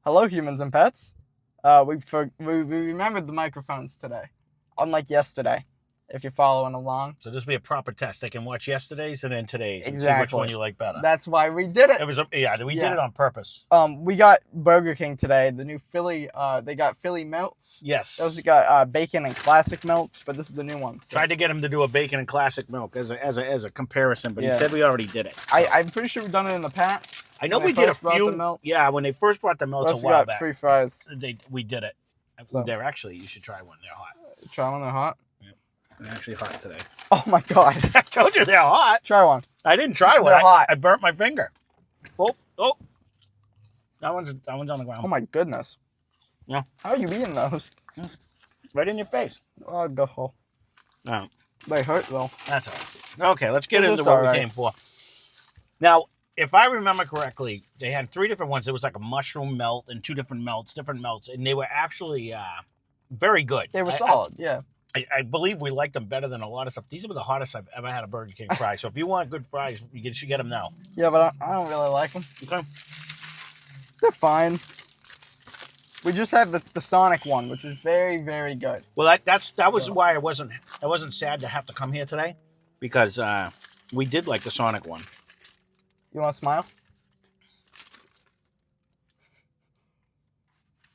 Hello, humans and pets. We remembered the microphones today, unlike yesterday. If you're following along, So this will be a proper test. They can watch yesterday's and then today's and see which exactly. one you like better. That's why we did it. We did it on purpose. We got Burger King today. The new Philly. They got Philly melts. Yes. Those got bacon and classic melts, but this is the new one. So. Tried to get him to do a bacon and classic milk as a comparison, but Yeah. he said we already did it. So. I'm pretty sure we've done it in the past. I know we did a few. The yeah, when they first brought the melts a we while got back. free fries. We did it. So. They're actually, you should try one. They're hot. Try one. They're hot. They're actually hot today. Oh my god! I told you they're hot. Try one. I didn't try one. They're hot. I burnt my finger. Oh. That one's on the ground. Oh my goodness. Yeah. How are you eating those? Right in your face. Oh no. No. They hurt though. That's all right. Okay, let's get into what we came for. Now, if I remember correctly, they had 3 different ones. There was like a mushroom melt and 2 different melts, and they were actually very good. They were solid, yeah. I believe we liked them better than a lot of stuff. These are the hottest I've ever had a Burger King fry. So if you want good fries, you should get them now. Yeah, but I don't really like them. Okay. They're fine. We just had the Sonic one, which is very, very good. Well, that was why I wasn't sad to have to come here today, because we did like the Sonic one. You want to smile?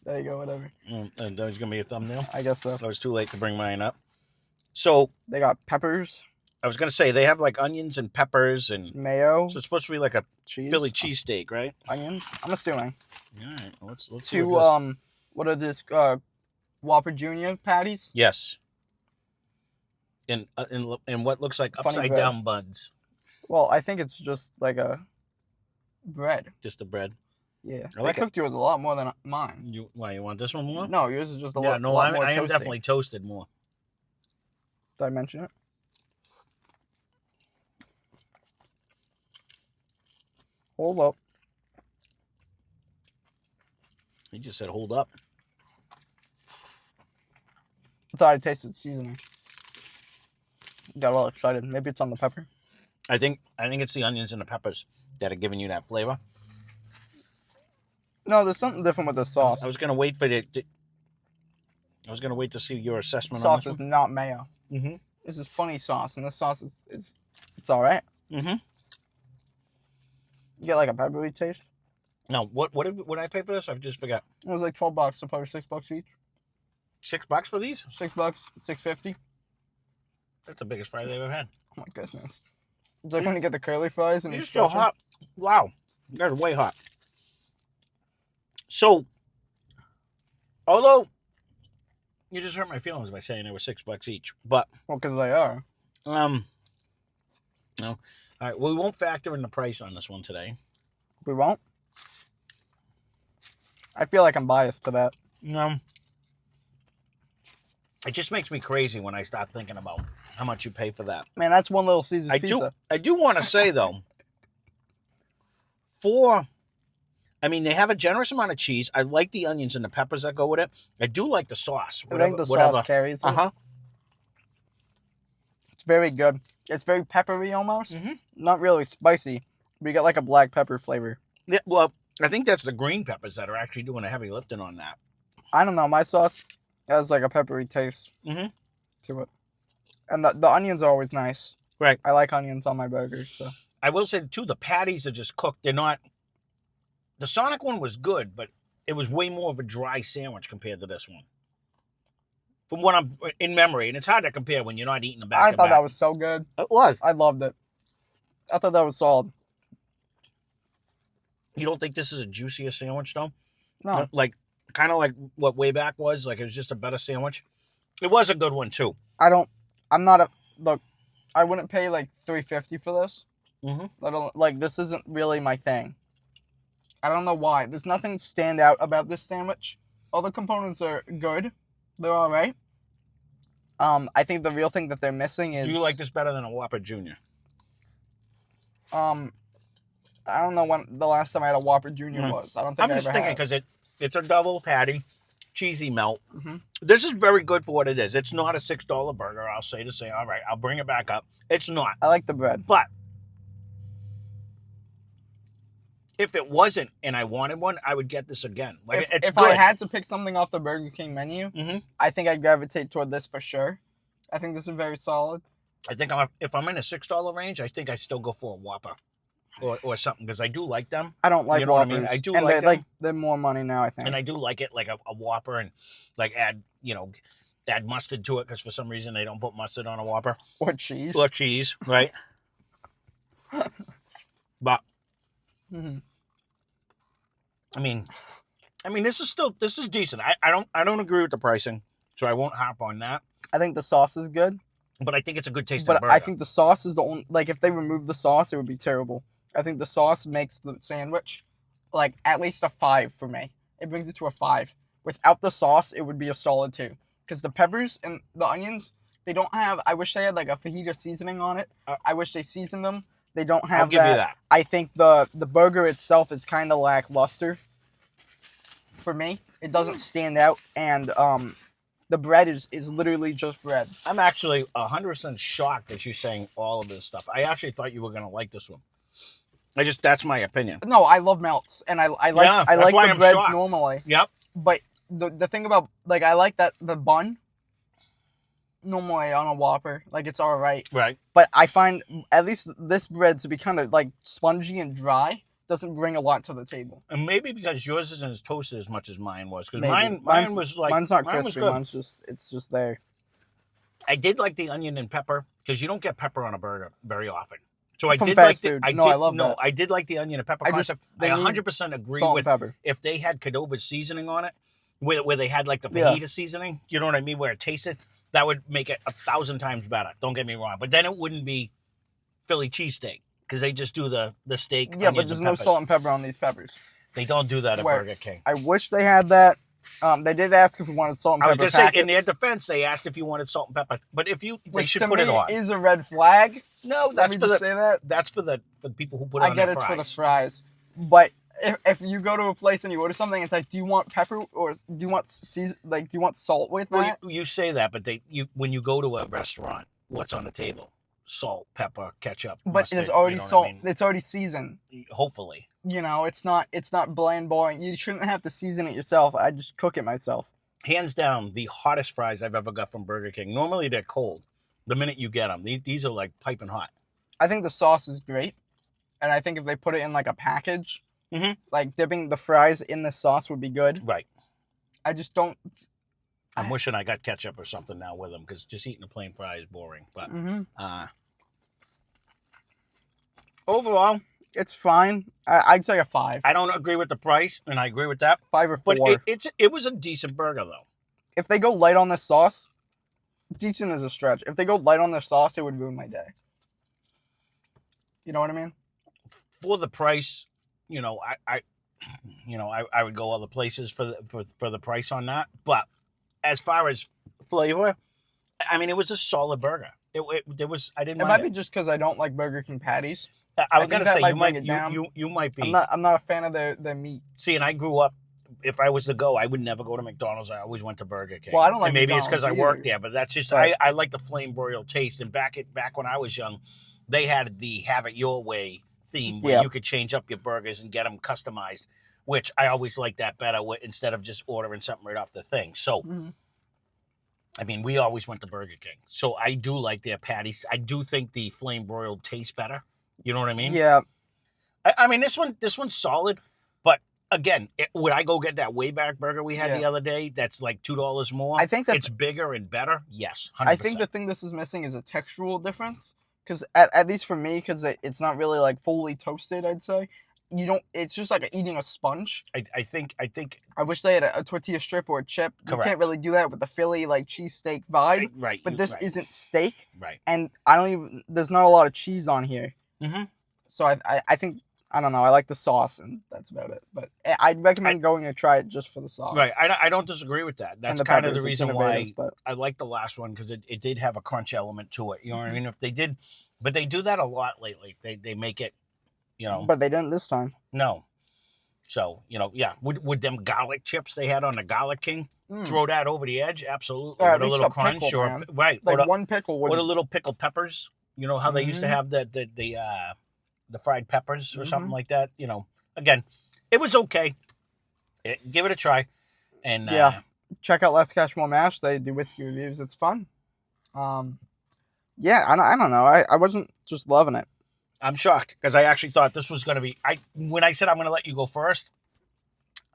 There you go, whatever. And there's going to be a thumbnail? I guess so. I was too late to bring mine up. So... They got peppers. I was going to say, they have like onions and peppers and... Mayo. So it's supposed to be like a Philly cheesesteak, right? Onions? I'm assuming. All right, well, let's see. 2, what are this, Whopper Jr. patties? Yes. In what looks like upside-down buns. Well, I think it's just like a bread. Just the bread. Yeah, I cooked yours a lot more than mine. You want this one more? No, yours is just a lot more toasty. I am definitely toasted more. Did I mention it? Hold up. You just said hold up. I thought I tasted seasoning. Got all excited. Maybe it's on the pepper. I think it's the onions and the peppers that are giving you that flavor. No, there's something different with the sauce. I was gonna wait for I was gonna wait to see your assessment. The sauce is not mayo. Mm-hmm. This is funny sauce, and this sauce is it's all right. Mm-hmm. You get like a peppery taste. No, what did I pay for this? I just forgot. It was like $12, so probably $6 each. $6 for these? $6, $6.50. That's the biggest fry they've ever had. Oh my goodness! It's like when you get the curly fries and you're still hot. Wow, you guys are way hot. So, although you just hurt my feelings by saying they were $6 each, but well, because they are. No. All right. Well, we won't factor in the price on this one today. We won't. I feel like I'm biased to that. No. It just makes me crazy when I start thinking about how much you pay for that. Man, that's one Little Caesars pizza. I do want to say though, they have a generous amount of cheese. I like the onions and the peppers that go with it. I do like the sauce. I think the sauce carries. It's very good. It's very peppery almost. Mm-hmm. Not really spicy, but you get like a black pepper flavor. Yeah, well, I think that's the green peppers that are actually doing a heavy lifting on that. I don't know. My sauce has like a peppery taste to it. And the onions are always nice. Right. I like onions on my burgers. So I will say, too, the patties are just cooked. They're not... The Sonic one was good, but it was way more of a dry sandwich compared to this one. From what I'm in memory, and it's hard to compare when you're not eating the back. I thought that was so good. It was. I loved it. I thought that was solid. You don't think this is a juicier sandwich, though? No. Kind of like what way back was. Like it was just a better sandwich. It was a good one too. Look, I wouldn't pay like $3.50 for this. Mm-hmm. This isn't really my thing. I don't know why. There's nothing stand out about this sandwich. All the components are good. They're all right. I think the real thing that they're missing is... Do you like this better than a Whopper Jr.? I don't know when the last time I had a Whopper Jr. was. I don't think I'm just thinking because it's a double patty, cheesy melt. Mm-hmm. This is very good for what it is. It's not a $6 burger, I'll say, all right, I'll bring it back up. It's not. I like the bread. But if it wasn't and I wanted one, I would get this again. Like it's if good. I had to pick something off the Burger King menu, I think I'd gravitate toward this for sure. I think this is very solid. I think if I'm in a $6 range, I think I still go for a Whopper or something because I do like them. I don't like You know Whoppers. what I mean? I do and like they're them. like they're more money now, I think. And I do like it like a Whopper and like add mustard to it because for some reason they don't put mustard on a Whopper. Or cheese. Or cheese, right? But I mean, this is decent. I don't agree with the pricing, so I won't harp on that. I think the sauce is good. But I think it's a good tasting But burger. I think the sauce is the only, like, if they remove the sauce, it would be terrible. I think the sauce makes the sandwich, like, at least a 5 for me. It brings it to a 5. Without the sauce, it would be a solid 2. Because the peppers and the onions, they don't have, I wish they had, like, a fajita seasoning on it. I wish they seasoned them. They don't have I'll give you that. I think the burger itself is kind of lackluster for me. It doesn't stand out, and, the bread is literally just bread. I'm actually 100% shocked that you're saying all of this stuff. I actually thought you were going to like this one. That's my opinion. No, I love melts, and I like the breads shocked. Normally. Yep. But the thing about, like, I like that the bun normally on a Whopper, like, it's all right. Right. But I find at least this bread to be kind of like spongy and dry. Doesn't bring a lot to the table. And maybe because yours isn't as toasted as much as mine was. Because mine was like... Mine's not crispy. Mine's just there. I did like the onion and pepper. Because you don't get pepper on a burger very often. So I From did fast like food. I love that. I did like the onion and pepper concept. I 100% agree with... Pepper. If they had Qdoba seasoning on it, where they had like the fajita seasoning, you know what I mean? Where it tasted, that would make it 1,000 times better. Don't get me wrong. But then it wouldn't be Philly cheesesteak. Because they just do the steak. Yeah, but there's no salt and pepper on these peppers. They don't do that at Burger King. I wish they had that. They did ask if we wanted salt and pepper. I was going to say, in their defense, they asked if you wanted salt and pepper. But they should put it on. Is a red flag. No, that's for the people who put it on. I get it's for the fries. But if you go to a place and you order something, it's like, do you want pepper or do you want salt with that? Well, you say that, but when you go to a restaurant, what's on the table? Salt, pepper, ketchup. But mustard, there's already salt. I mean? It's already seasoned. Hopefully. It's not bland, boring. You shouldn't have to season it yourself. I just cook it myself. Hands down, the hottest fries I've ever got from Burger King. Normally they're cold. The minute you get them, these are like piping hot. I think the sauce is great, and I think if they put it in like a package, like dipping the fries in the sauce would be good. Right. I just don't. I'm wishing I got ketchup or something now with them because just eating a plain fry is boring. But overall, it's fine. I'd say a 5. I don't agree with the price, and I agree with that. 5 or 4. But it was a decent burger though. If they go light on the sauce, decent is a stretch. If they go light on their sauce, it would ruin my day. You know what I mean? For the price, I would go other places for the price on that. But as far as flavor, I mean, it was a solid burger. I didn't mind it. It might be just because I don't like Burger King patties. I was gonna say you might be. I'm not a fan of their meat. See, and I grew up. If I was to go, I would never go to McDonald's. I always went to Burger King. Well, I don't like. And maybe McDonald's it's because I worked there, but that's just I like the flame broiled taste. And back when I was young, they had the have it your way theme where you could change up your burgers and get them customized, which I always liked that better instead of just ordering something right off the thing. So. I mean, we always went to Burger King. So I do like their patties. I do think the flame broiled tastes better. You know what I mean? Yeah. I mean, this one's solid. But again, would I go get that Wayback Burger we had the other day? That's like $2 more. I think it's bigger and better. Yes, 100%. I think the thing this is missing is a textural difference. Because at least for me, because it's not really like fully toasted, I'd say. It's just like eating a sponge. I think I wish they had a tortilla strip or a chip. Correct. You can't really do that with the Philly like cheesesteak vibe. Right. But this isn't steak. Right. And there's not a lot of cheese on here. So I think, I don't know, I like the sauce and that's about it. But I'd recommend going and try it just for the sauce. Right. I don't disagree with that. That's kind of the reason why I like the last one, because it did have a crunch element to it. You know what I mean? But they do that a lot lately. They make it, But they didn't this time. No. So, would them garlic chips they had on the Garlic King throw that over the edge? Absolutely. With a little crunch pickle, right. Like one pickle would. With a little pickled peppers. You know how they used to have the fried peppers or something like that. again, it was okay. Give it a try. And Yeah. Check out Less Cash More Mash. They do whiskey reviews. It's fun. Yeah, I don't know. I wasn't just loving it. I'm shocked because I actually thought this was going to be. When I said I'm going to let you go first,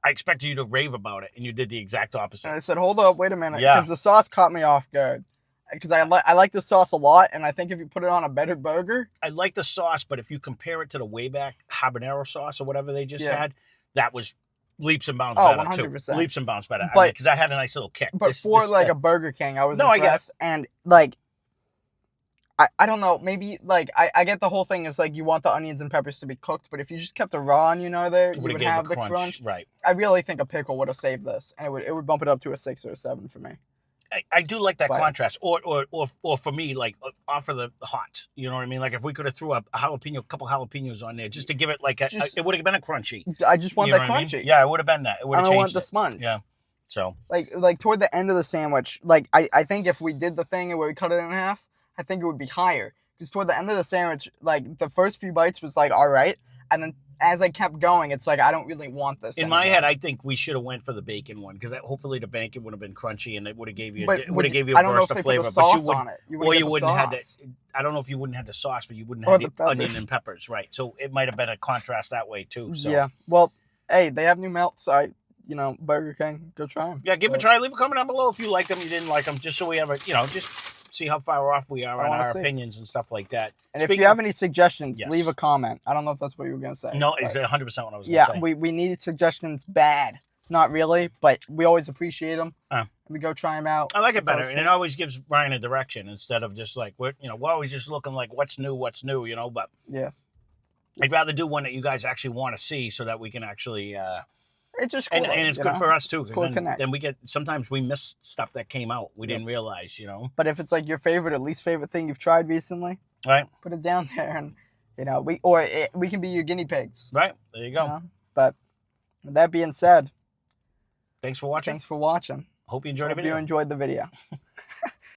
I expected you to rave about it, and you did the exact opposite. And I said, hold up, wait a minute, Yeah. because the sauce caught me off guard. Because I like the sauce a lot, and I think if you put it on a better burger, I like the sauce, but if you compare it to the way back habanero sauce or whatever they just had, that was leaps and bounds better. 100%. Too. Leaps and bounds better. But because I had a nice little kick. But a Burger King, I was No, impressed. And like, I don't know, maybe like I get the whole thing is like you want the onions and peppers to be cooked, but if you just kept the raw onion there, you would have the crunch. Right. I really think a pickle would have saved this, and it would bump it up to a 6 or a 7 for me. I do like that contrast, or for me, like offer the hot. You know what I mean? Like if we could have threw a couple jalapenos on there, just to give it like it would have been a crunchy. I just want that crunchy. I mean? Yeah, it would have been that. It would have changed. I don't want the sponge. Yeah. So like toward the end of the sandwich, like I think if we did the thing where we cut it in half, I think it would be higher. Because toward the end of the sandwich, like the first few bites was like all right, and then as I kept going, it's like I don't really want this. In my head, I think we should have went for the bacon one because hopefully the bacon would have been crunchy and it would have gave you a burst of flavor. But you wouldn't have the. I don't know if you wouldn't have the sauce, but you wouldn't have the onion and peppers, right? So it might have been a contrast that way too. So. Yeah. Well, hey, they have new melts. Burger King, go try them. Yeah, give them a try. Leave a comment down below if you liked them, you didn't like them, just so we have a just see how far off we are on our opinions and stuff like that. And if you have any suggestions, leave a comment. I don't know if that's what you were going to say. No, it's 100% what I was going to say. Yeah, we needed suggestions bad. Not really, but we always appreciate them. We go try them out. I like it better, and it always gives Ryan a direction instead of just like, we're always just looking like what's new, but yeah. I'd rather do one that you guys actually want to see so that we can actually... it's just cool, and it's good for us too, because then we get sometimes we miss stuff that came out we didn't realize, But if it's like your favorite or least favorite thing you've tried recently, right? Put it down there, and we can be your guinea pigs. Right, there you go. But with that being said, thanks for watching. Hope you enjoyed the video.